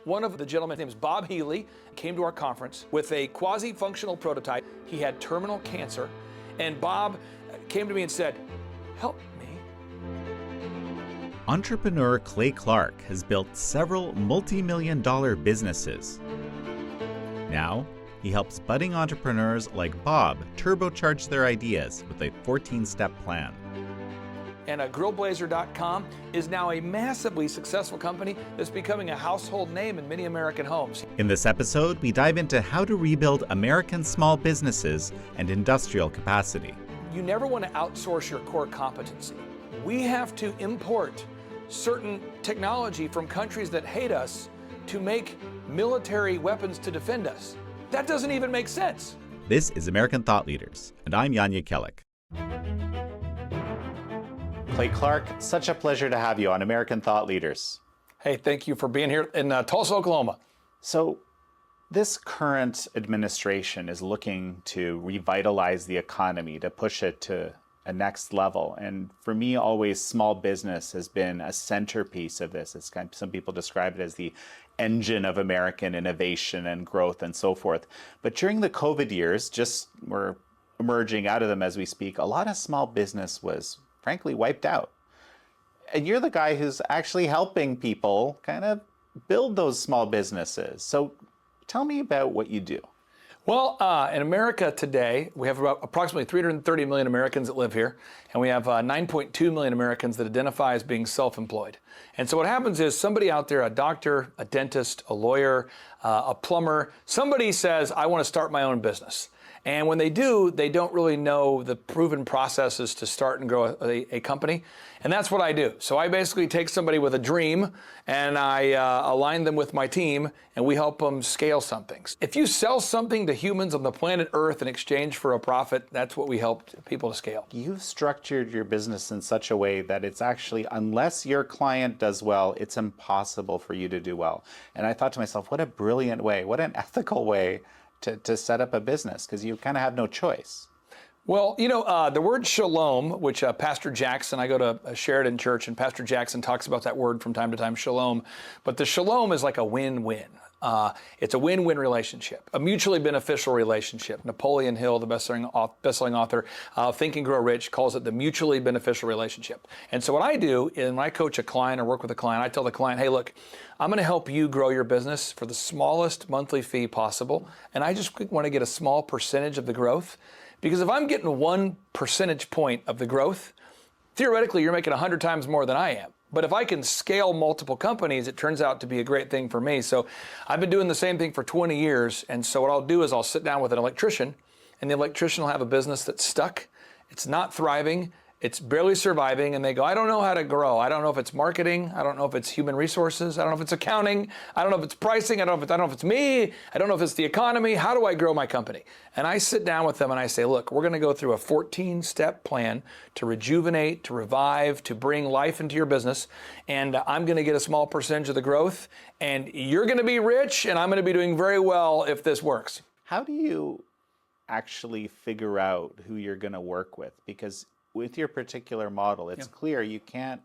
One of the gentlemen, his name is Bob Healey, came to our conference with a quasi-functional prototype. He had terminal cancer, and Bob came to me and said, "Help me." Entrepreneur Clay Clark has built several multi-million-dollar businesses. Now, he helps budding entrepreneurs like Bob turbocharge their ideas with a 14-step plan. And grillblazer.com is now a massively successful company that's becoming a household name in many American homes. In this episode, we dive into how to rebuild American small businesses and industrial capacity. You never want to outsource your core competency. We have to import certain technology from countries that hate us to make military weapons to defend us. That doesn't even make sense. This is American Thought Leaders, and I'm Jan Jekielek. Clay Clark, such a pleasure to have you on American Thought Leaders. Hey, thank you for being here in Tulsa, Oklahoma. So, this current administration is looking to revitalize the economy, to push it to a next level. And for me, always small business has been a centerpiece of this. It's some people describe it as the engine of American innovation and growth and so forth. But during the COVID years, we're emerging out of them as we speak, a lot of small business was frankly wiped out. And you're the guy who's actually helping people kind of build those small businesses. So tell me about what you do. Well, in America today, we have about approximately 330 million Americans that live here, and we have 9.2 million Americans that identify as being self-employed. And so what happens is somebody out there, a doctor, a dentist, a lawyer, a plumber, somebody says, "I want to start my own business." And when they do, they don't really know the proven processes to start and grow a company. And that's what I do. So I basically take somebody with a dream and I align them with my team and we help them scale something. If you sell something to humans on the planet Earth in exchange for a profit, that's what we help people to scale. You've structured your business in such a way that it's actually, unless your client does well, it's impossible for you to do well. And I thought to myself, what a brilliant way, what an ethical way to set up a business, because you kind of have no choice. Well, the word shalom, which Pastor Jackson, I go to Sheridan Church, and Pastor Jackson talks about that word from time to time, shalom. But the shalom is like a win-win. It's a win-win relationship, a mutually beneficial relationship. Napoleon Hill, the best-selling author of Think and Grow Rich, calls it the mutually beneficial relationship. And so what I do is when I coach a client or work with a client, I tell the client, hey, look, I'm going to help you grow your business for the smallest monthly fee possible. And I just want to get a small percentage of the growth. Because if I'm getting 1 percentage point of the growth, theoretically, you're making 100 times more than I am. But if I can scale multiple companies, it turns out to be a great thing for me. So I've been doing the same thing for 20 years. And so what I'll do is I'll sit down with an electrician, and the electrician will have a business that's stuck. It's not thriving. It's barely surviving, and they go, I don't know how to grow. I don't know if it's marketing. I don't know if it's human resources. I don't know if it's accounting. I don't know if it's pricing. I don't know if it's me. I don't know if it's the economy. How do I grow my company? And I sit down with them and I say, look, we're going to go through a 14-step plan to rejuvenate, to revive, to bring life into your business. And I'm going to get a small percentage of the growth, and you're going to be rich, and I'm going to be doing very well if this works. How do you actually figure out who you're going to work with? Because with your particular model, it's clear you can't,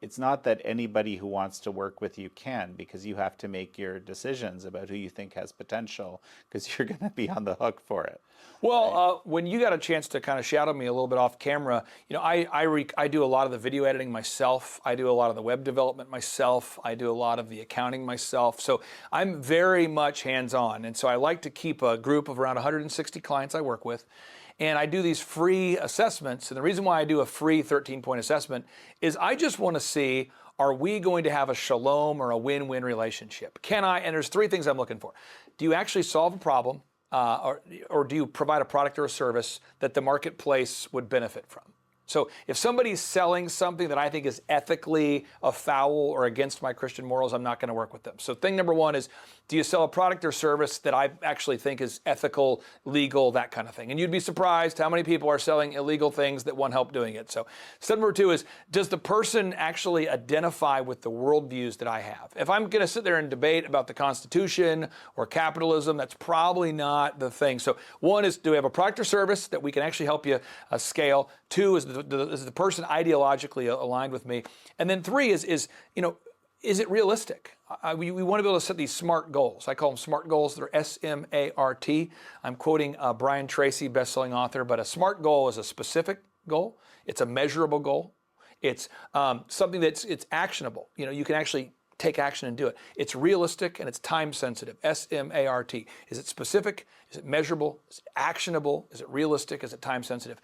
it's not that anybody who wants to work with you can, because you have to make your decisions about who you think has potential, because you're going to be on the hook for it. Well, when you got a chance to kind of shadow me a little bit off camera, I do a lot of the video editing myself. I do a lot of the web development myself. I do a lot of the accounting myself. So I'm very much hands-on. And so I like to keep a group of around 160 clients I work with. And I do these free assessments. And the reason why I do a free 13-point assessment is I just want to see, are we going to have a shalom or a win-win relationship? And there's 3 things I'm looking for. Do you actually solve a problem? Or do you provide a product or a service that the marketplace would benefit from? So if somebody's selling something that I think is ethically afoul or against my Christian morals, I'm not going to work with them. So thing number 1 is, do you sell a product or service that I actually think is ethical, legal, that kind of thing? And you'd be surprised how many people are selling illegal things that want help doing it. So step number 2 is, does the person actually identify with the worldviews that I have? If I'm going to sit there and debate about the Constitution or capitalism, that's probably not the thing. So 1 is, do we have a product or service that we can actually help you scale? 2 is, is the person ideologically aligned with me? And then 3 is is it realistic? We want to be able to set these SMART goals. I call them SMART goals. They're S-M-A-R-T. I'm quoting Brian Tracy, best-selling author, but a SMART goal is a specific goal. It's a measurable goal. It's something that's actionable. You can actually take action and do it. It's realistic and it's time sensitive. S-M-A-R-T. Is it specific? Is it measurable? Is it actionable? Is it realistic? Is it time sensitive?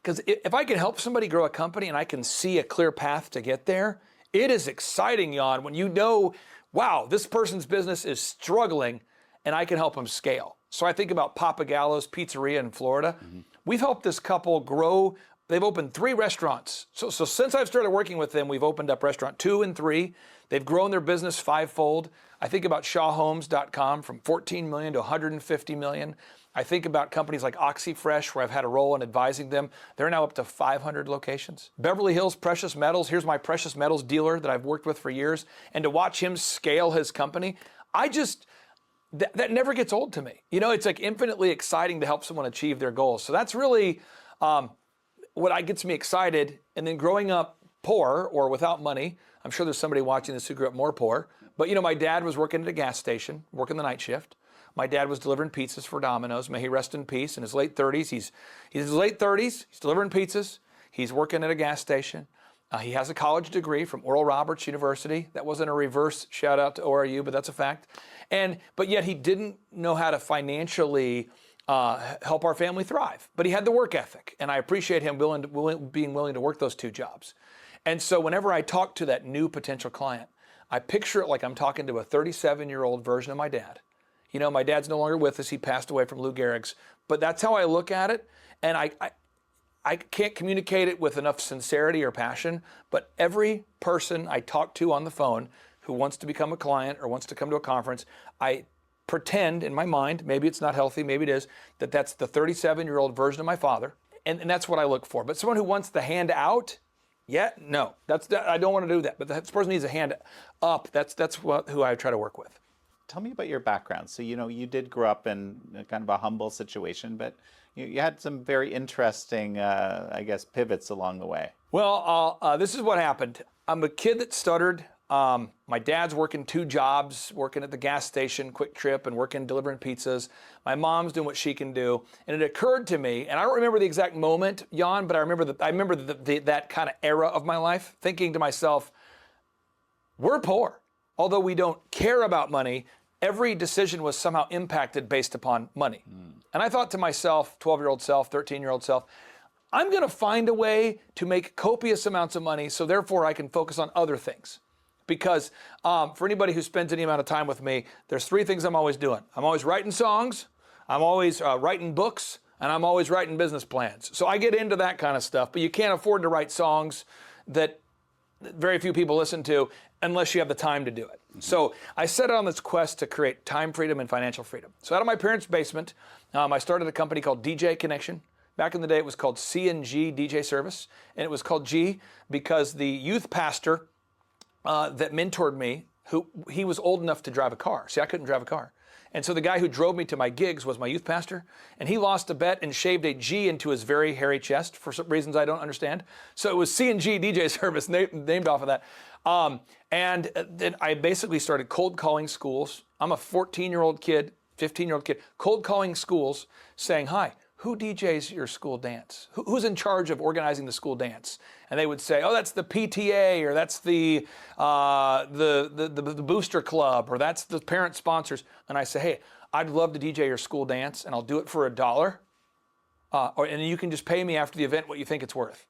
Because if I can help somebody grow a company and I can see a clear path to get there, it is exciting, Jan, when you know, wow, this person's business is struggling and I can help them scale. So I think about Papa Gallo's Pizzeria in Florida. Mm-hmm. We've helped this couple grow. They've opened 3 restaurants. So since I've started working with them, we've opened up restaurant 2 and 3. They've grown their business 5-fold. I think about ShawHomes.com from 14 million to 150 million. I think about companies like OxyFresh, where I've had a role in advising them. They're now up to 500 locations. Beverly Hills Precious Metals, here's my precious metals dealer that I've worked with for years. And to watch him scale his company, that never gets old to me. It's like infinitely exciting to help someone achieve their goals. So that's really what gets me excited. And then growing up poor or without money, I'm sure there's somebody watching this who grew up more poor. But my dad was working at a gas station, working the night shift. My dad was delivering pizzas for Domino's. May he rest in peace. In his late 30s, he's in his late 30s. He's delivering pizzas. He's working at a gas station. He has a college degree from Oral Roberts University. That wasn't a reverse shout out to ORU, but that's a fact. But yet he didn't know how to financially help our family thrive. But he had the work ethic, and I appreciate him being willing to work those 2 jobs. And so whenever I talk to that new potential client, I picture it like I'm talking to a 37-year-old version of my dad. My dad's no longer with us. He passed away from Lou Gehrig's. But that's how I look at it. And I can't communicate it with enough sincerity or passion. But every person I talk to on the phone who wants to become a client or wants to come to a conference, I pretend in my mind, maybe it's not healthy, maybe it is, that's the 37-year-old version of my father. And that's what I look for. But someone who wants the hand out, no. I don't want to do that. But this person needs a hand up. That's who I try to work with. Tell me about your background. So, you did grow up in kind of a humble situation, but you had some very interesting, pivots along the way. Well, this is what happened. I'm a kid that stuttered. My dad's working 2 jobs, working at the gas station, Quick Trip, and delivering pizzas. My mom's doing what she can do. And it occurred to me, and I don't remember the exact moment, Jan, but I remember that kind of era of my life, thinking to myself, we're poor. Although we don't care about money, every decision was somehow impacted based upon money. And I thought to myself, 12-year-old self, 13-year-old self, I'm going to find a way to make copious amounts of money so therefore I can focus on other things. Because for anybody who spends any amount of time with me, there's 3 things I'm always doing. I'm always writing songs, I'm always writing books, and I'm always writing business plans. So I get into that kind of stuff, but you can't afford to write songs that very few people listen to unless you have the time to do it. Mm-hmm. So I set out on this quest to create time freedom and financial freedom. So out of my parents' basement, I started a company called DJ Connection. Back in the day, it was called C&G DJ Service, and it was called G because the youth pastor that mentored me, he was old enough to drive a car. See, I couldn't drive a car. And so the guy who drove me to my gigs was my youth pastor, and he lost a bet and shaved a G into his very hairy chest for some reasons I don't understand. So it was C&G DJ Service, named off of that. And then I basically started cold calling schools. I'm a 14-year-old kid, 15-year-old kid, cold calling schools saying, hi, who DJs your school dance? Who's in charge of organizing the school dance? And they would say, oh, that's the PTA, or that's the booster club, or that's the parent sponsors. And I say, hey, I'd love to DJ your school dance, and I'll do it for $1. And you can just pay me after the event what you think it's worth.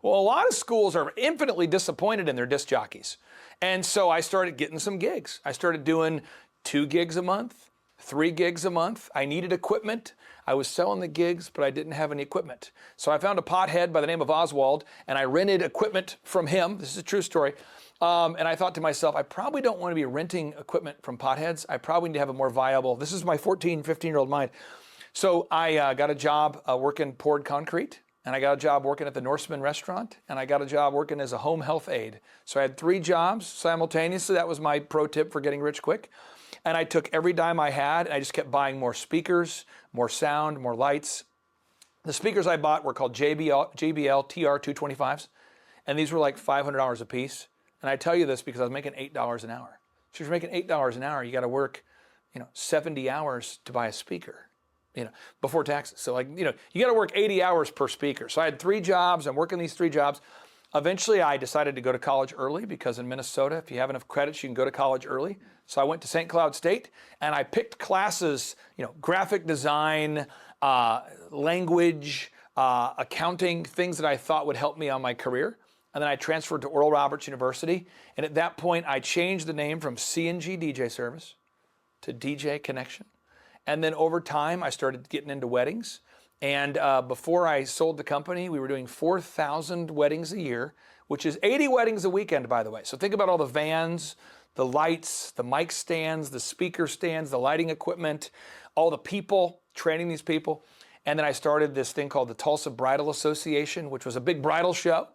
Well, a lot of schools are infinitely disappointed in their disc jockeys. And so I started getting some gigs. I started doing 2 gigs a month, 3 gigs a month. I needed equipment. I was selling the gigs, but I didn't have any equipment. So I found a pothead by the name of Oswald, and I rented equipment from him. This is a true story. And I thought to myself, I probably don't want to be renting equipment from potheads. I probably need to have a more viable, this is my 14, 15-year-old mind. So I got a job working poured concrete, and I got a job working at the Norseman restaurant, and I got a job working as a home health aide. So I had 3 jobs simultaneously. That was my pro tip for getting rich quick. And I took every dime I had, and I just kept buying more speakers, more sound, more lights. The speakers I bought were called JBL TR225s, and these were like $500 a piece. And I tell you this because I was making $8 an hour. So if you're making $8 an hour, you got to work, 70 hours to buy a speaker, before taxes. So you got to work 80 hours per speaker. So I had 3 jobs. I'm working these 3 jobs. Eventually, I decided to go to college early because in Minnesota, if you have enough credits, you can go to college early. So I went to St. Cloud State and I picked classes, graphic design, language, accounting, things that I thought would help me on my career. And then I transferred to Oral Roberts University. And at that point, I changed the name from C&G DJ Service to DJ Connection. And then over time, I started getting into weddings. And before I sold the company, we were doing 4,000 weddings a year, which is 80 weddings a weekend, by the way. So think about all the vans, the lights, the mic stands, the speaker stands, the lighting equipment, all the people, training these people. And then I started this thing called the Tulsa Bridal Association, which was a big bridal show.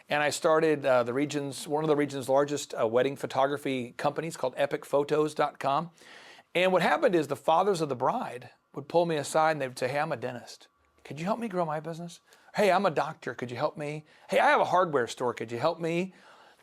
And I started one of the region's largest wedding photography companies called epochphotos.com. And what happened is the fathers of the bride would pull me aside and they'd say, hey, I'm a dentist. Could you help me grow my business? Hey, I'm a doctor. Could you help me? Hey, I have a hardware store. Could you help me?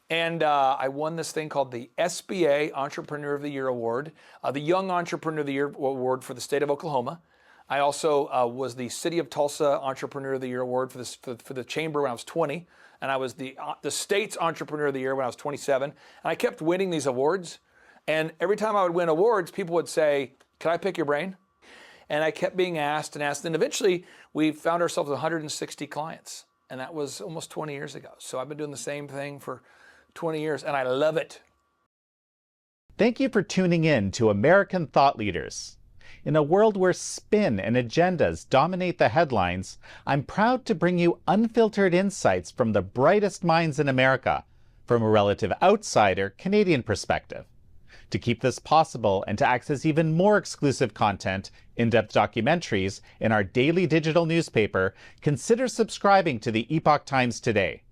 And I won this thing called the SBA Entrepreneur of the Year Award, the Young Entrepreneur of the Year Award for the state of Oklahoma. I also was the City of Tulsa Entrepreneur of the Year Award for the chamber when I was 20. And I was the state's Entrepreneur of the Year when I was 27. And I kept winning these awards. And every time I would win awards, people would say, can I pick your brain? And I kept being asked and asked. And eventually, we found ourselves with 160 clients. And that was almost 20 years ago. So I've been doing the same thing for 20 years, and I love it. Thank you for tuning in to American Thought Leaders. In a world where spin and agendas dominate the headlines, I'm proud to bring you unfiltered insights from the brightest minds in America, from a relative outsider Canadian perspective. To keep this possible and to access even more exclusive content, in-depth documentaries, in our daily digital newspaper, consider subscribing to the Epoch Times today.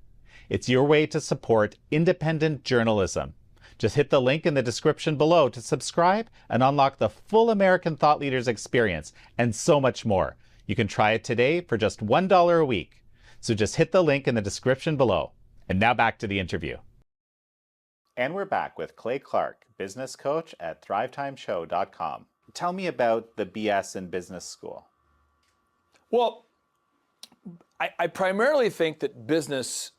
It's your way to support independent journalism. Just hit the link in the description below to subscribe and unlock the full American Thought Leaders experience and so much more. You can try it today for just $1 a week. So just hit the link in the description below. And now back to the interview. And we're back with Clay Clark, business coach at thrivetimeshow.com. Tell me about the BS in business school. Well, I primarily think that business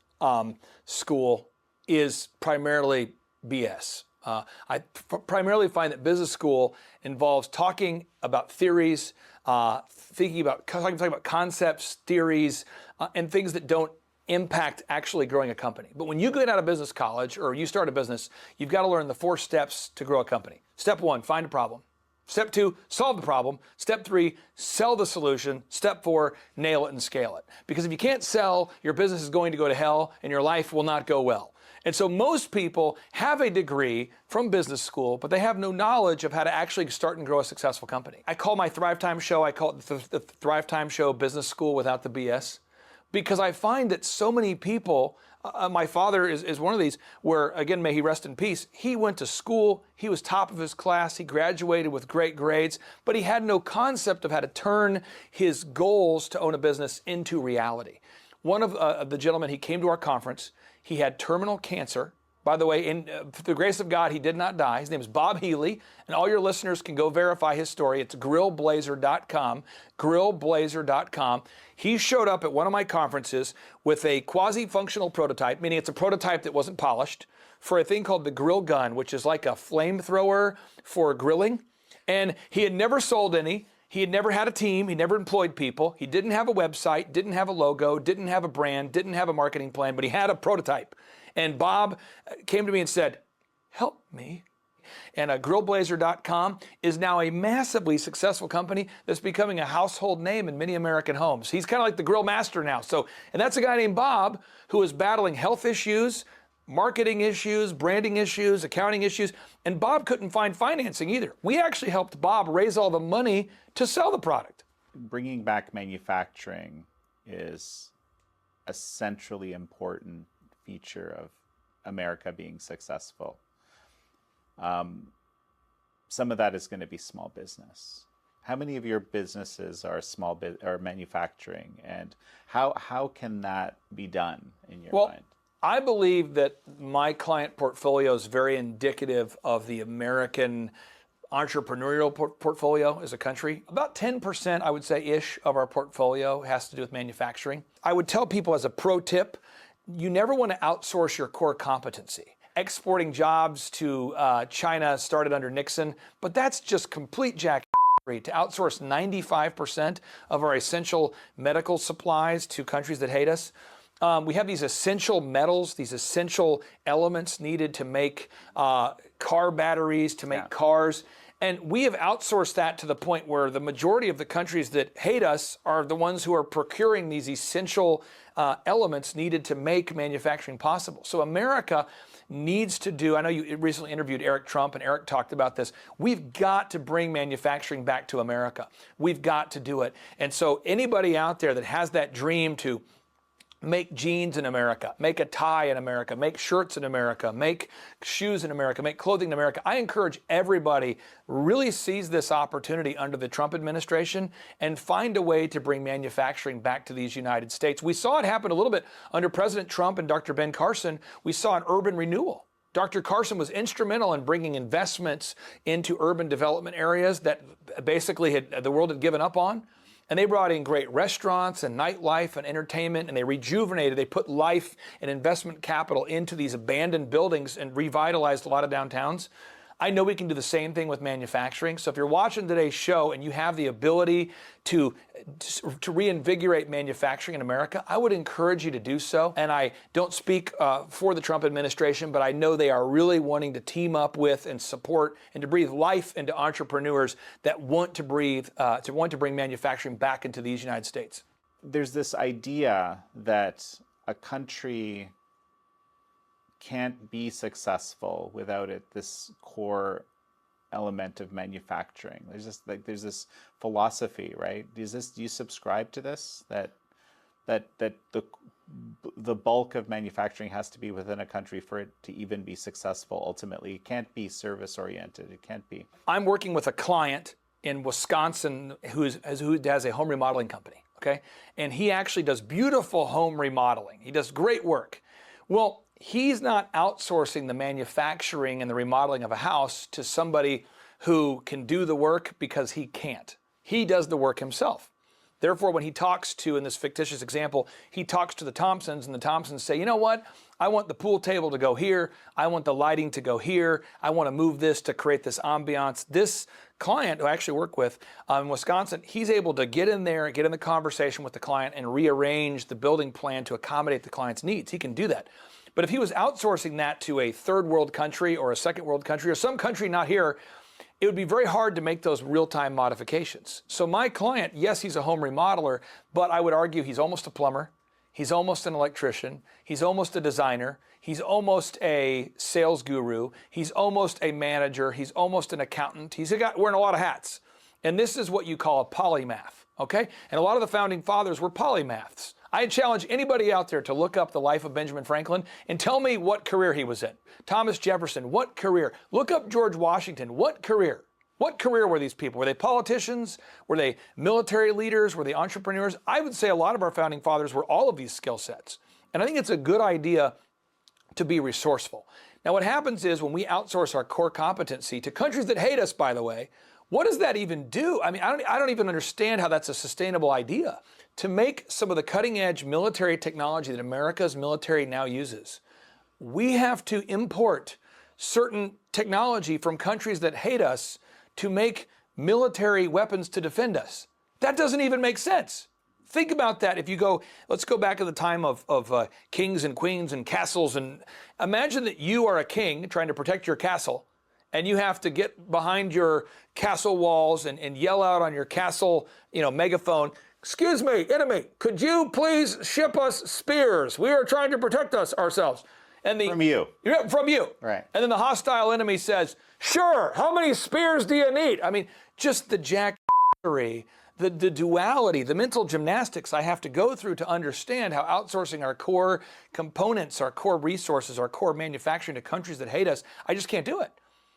school is primarily BS. I primarily find that business school involves talking about theories, talking about concepts, theories, and things that don't impact actually growing a company. But when you get out of business college or you start a business, you've got to learn the 4 steps to grow a company. Step 1, find a problem. Step 2, solve the problem. Step 3, sell the solution. Step 4, nail it and scale it. Because if you can't sell, your business is going to go to hell and your life will not go well. And so most people have a degree from business school, but they have no knowledge of how to actually start and grow a successful company. I call my Thrive Time show, I call it the Thrive Time Show Business School Without the BS. Because I find that so many people, my father is one of these, where, again, may he rest in peace, he went to school, he was top of his class, he graduated with great grades, but he had no concept of how to turn his goals to own a business into reality. One of the gentlemen, he came to our conference, he had terminal cancer. By the way, in through the grace of God, he did not die. His name is Bob Healey, and all your listeners can go verify his story. It's grillblazer.com, grillblazer.com. He showed up at one of my conferences with a quasi-functional prototype, meaning it's a prototype that wasn't polished, for a thing called the grill gun, which is like a flamethrower for grilling. And he had never sold any. He had never had a team. He never employed people. He didn't have a website, didn't have a logo, didn't have a brand, didn't have a marketing plan, but he had a prototype. And Bob came to me and said, help me. And grillblazer.com is now a massively successful company that's becoming a household name in many American homes. He's kind of like the grill master now. And that's a guy named Bob who is battling health issues, marketing issues, branding issues, accounting issues. And Bob couldn't find financing either. We actually helped Bob raise all the money to sell the product. Bringing back manufacturing is a centrally important feature of America being successful. Some of that is going to be small business. How many of your businesses are manufacturing, and how can that be done in your mind? I believe that my client portfolio is very indicative of the American entrepreneurial portfolio as a country. About 10%, I would say, ish of our portfolio has to do with manufacturing. I would tell people as a pro tip, you never want to outsource your core competency. Exporting jobs to China started under Nixon, but that's just complete jack. To outsource 95% of our essential medical supplies to countries that hate us. We have these essential metals, these essential elements needed to make car batteries, to make cars. And we have outsourced that to the point where the majority of the countries that hate us are the ones who are procuring these essential elements needed to make manufacturing possible. So America needs to do, I know you recently interviewed Eric Trump, and Eric talked about this. We've got to bring manufacturing back to America. We've got to do it. And so anybody out there that has that dream to make jeans in America, make a tie in America, make shirts in America, make shoes in America, make clothing in America, I encourage everybody really seize this opportunity under the Trump administration and find a way to bring manufacturing back to these United States. We saw it happen a little bit under President Trump and Dr. Ben Carson. We saw an urban renewal. Dr. Carson was instrumental in bringing investments into urban development areas that basically the world had given up on. And they brought in great restaurants and nightlife and entertainment, and they rejuvenated, they put life and investment capital into these abandoned buildings and revitalized a lot of downtowns. I know we can do the same thing with manufacturing. So if you're watching today's show and you have the ability to reinvigorate manufacturing in America, I would encourage you to do so. And I don't speak for the Trump administration, but I know they are really wanting to team up with and support and to breathe life into entrepreneurs that want to bring manufacturing back into these United States. There's this idea that a country can't be successful without this core element of manufacturing. There's this philosophy, right? Do you subscribe to this, that the bulk of manufacturing has to be within a country for it to even be successful ultimately? It can't be service oriented. It can't be. I'm working with a client in Wisconsin who has a home remodeling company, okay? And he actually does beautiful home remodeling. He does great work. Well, he's not outsourcing the manufacturing and the remodeling of a house to somebody who can do the work because he can't. He does the work himself. Therefore, when he talks to, in this fictitious example, he talks to the Thompsons, and the Thompsons say, you know what? I want the pool table to go here. I want the lighting to go here. I want to move this to create this ambiance. This client who I actually work with in Wisconsin, he's able to get in there, get in the conversation with the client and rearrange the building plan to accommodate the client's needs. He can do that. But if he was outsourcing that to a third world country or a second world country or some country not here, it would be very hard to make those real-time modifications. So my client, yes, he's a home remodeler, but I would argue he's almost a plumber. He's almost an electrician. He's almost a designer. He's almost a sales guru. He's almost a manager. He's almost an accountant. He's wearing a lot of hats. And this is what you call a polymath, okay? And a lot of the founding fathers were polymaths. I challenge anybody out there to look up the life of Benjamin Franklin and tell me what career he was in. Thomas Jefferson, what career? Look up George Washington, what career? What career were these people? Were they politicians? Were they military leaders? Were they entrepreneurs? I would say a lot of our founding fathers were all of these skill sets. And I think it's a good idea to be resourceful. Now, what happens is when we outsource our core competency to countries that hate us, by the way, what does that even do? I mean, I don't even understand how that's a sustainable idea. To make some of the cutting edge military technology that America's military now uses, we have to import certain technology from countries that hate us to make military weapons to defend us. That doesn't even make sense. Think about that. If you go, let's go back to the time of kings and queens and castles, and imagine that you are a king trying to protect your castle, and you have to get behind your castle walls and yell out on your castle, megaphone, "Excuse me, enemy, could you please ship us spears? We are trying to protect ourselves." And From you. Yeah, from you. Right. And then the hostile enemy says, "Sure, how many spears do you need?" I mean, just the jackassery, the duality, the mental gymnastics I have to go through to understand how outsourcing our core components, our core resources, our core manufacturing to countries that hate us, I just can't do it.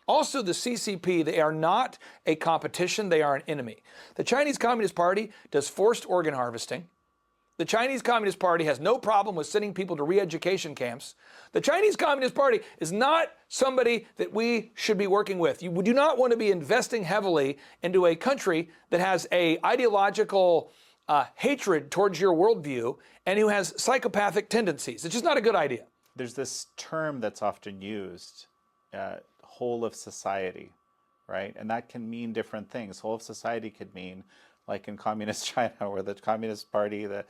Also, the CCP, they are not a competition, they are an enemy. The Chinese Communist Party does forced organ harvesting. The Chinese Communist Party has no problem with sending people to re-education camps. The Chinese Communist Party is not somebody that we should be working with. You do not want to be investing heavily into a country that has a ideological hatred towards your worldview and who has psychopathic tendencies. It's just not a good idea. There's this term that's often used, whole of society, right? And that can mean different things. Whole of society could mean, like in communist China, where the Communist Party, the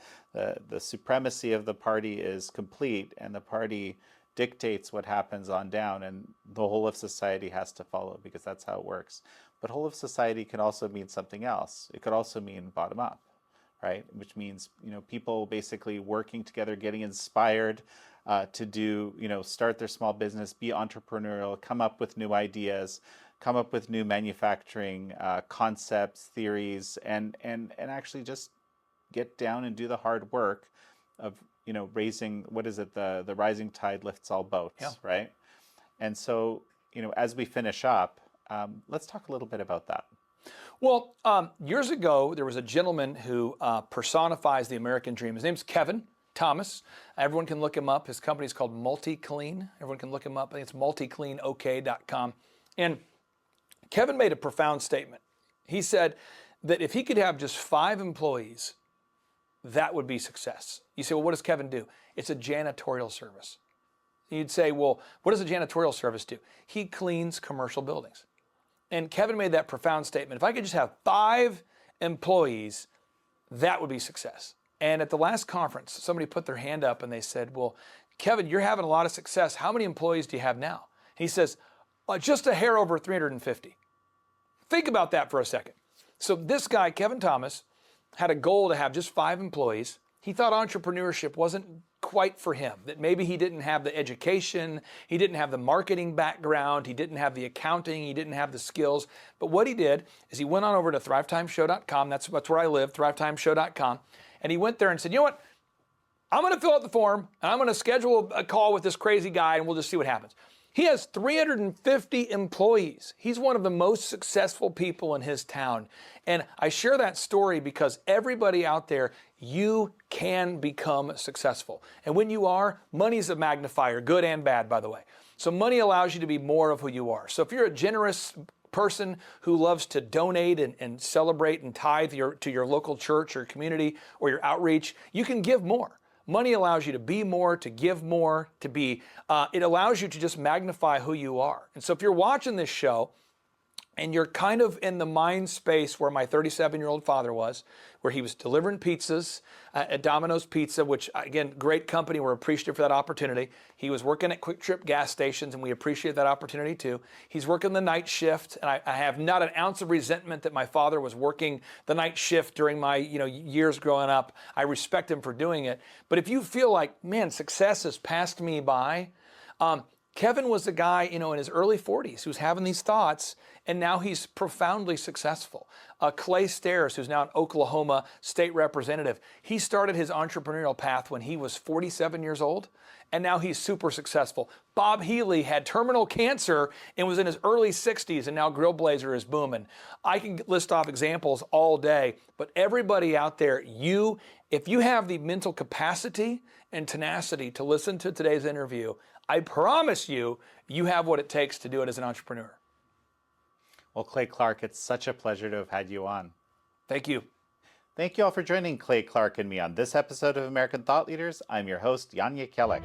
supremacy of the party is complete, and the party dictates what happens on down, and the whole of society has to follow because that's how it works. But whole of society can also mean something else. It could also mean bottom up, right? Which means, people basically working together, getting inspired to do, start their small business, be entrepreneurial, come up with new ideas, come up with new manufacturing concepts, theories, and actually just get down and do the hard work of, raising, what is it, the rising tide lifts all boats, yeah. Right? And so, as we finish up, let's talk a little bit about that. Well, years ago, there was a gentleman who personifies the American dream. His name's Kevin Thomas. Everyone can look him up. His company is called MultiClean. Everyone can look him up. I think it's multicleanok.com. And Kevin made a profound statement. He said that if he could have just 5 employees, that would be success. You say, well, what does Kevin do? It's a janitorial service. You'd say, well, what does a janitorial service do? He cleans commercial buildings. And Kevin made that profound statement. If I could just have 5 employees, that would be success. And at the last conference, somebody put their hand up and they said, well, Kevin, you're having a lot of success. How many employees do you have now? He says, just a hair over 350. Think about that for a second. So this guy, Kevin Thomas, had a goal to have just 5 employees. He thought entrepreneurship wasn't quite for him, that maybe he didn't have the education, he didn't have the marketing background, he didn't have the accounting, he didn't have the skills. But what he did is he went on over to thrivetimeshow.com, that's where I live, thrivetimeshow.com, and he went there and said, you know what, I'm going to fill out the form, and I'm going to schedule a call with this crazy guy, and we'll just see what happens. He has 350 employees. He's one of the most successful people in his town. And I share that story because everybody out there, you can become successful. And when you are, money's a magnifier, good and bad, by the way. So money allows you to be more of who you are. So if you're a generous person who loves to donate and celebrate and tithe to your local church or community or your outreach, you can give more. Money allows you to be more, to give more, it allows you to just magnify who you are. And so if you're watching this show and you're kind of in the mind space where my 37-year-old father was, where he was delivering pizzas at Domino's Pizza, which, again, great company. We're appreciative for that opportunity. He was working at Quick Trip gas stations, and we appreciate that opportunity too. He's working the night shift, and I have not an ounce of resentment that my father was working the night shift during my years growing up. I respect him for doing it. But if you feel like, man, success has passed me by, Kevin was a guy, in his early 40s who's having these thoughts, and now he's profoundly successful. Clay Stairs, who's now an Oklahoma state representative, he started his entrepreneurial path when he was 47 years old, and now he's super successful. Bob Healey had terminal cancer and was in his early 60s, and now Grill Blazer is booming. I can list off examples all day, but everybody out there, if you have the mental capacity and tenacity to listen to today's interview, I promise you, you have what it takes to do it as an entrepreneur. Well, Clay Clark, it's such a pleasure to have had you on. Thank you. Thank you all for joining Clay Clark and me on this episode of American Thought Leaders. I'm your host, Jan Jekielek.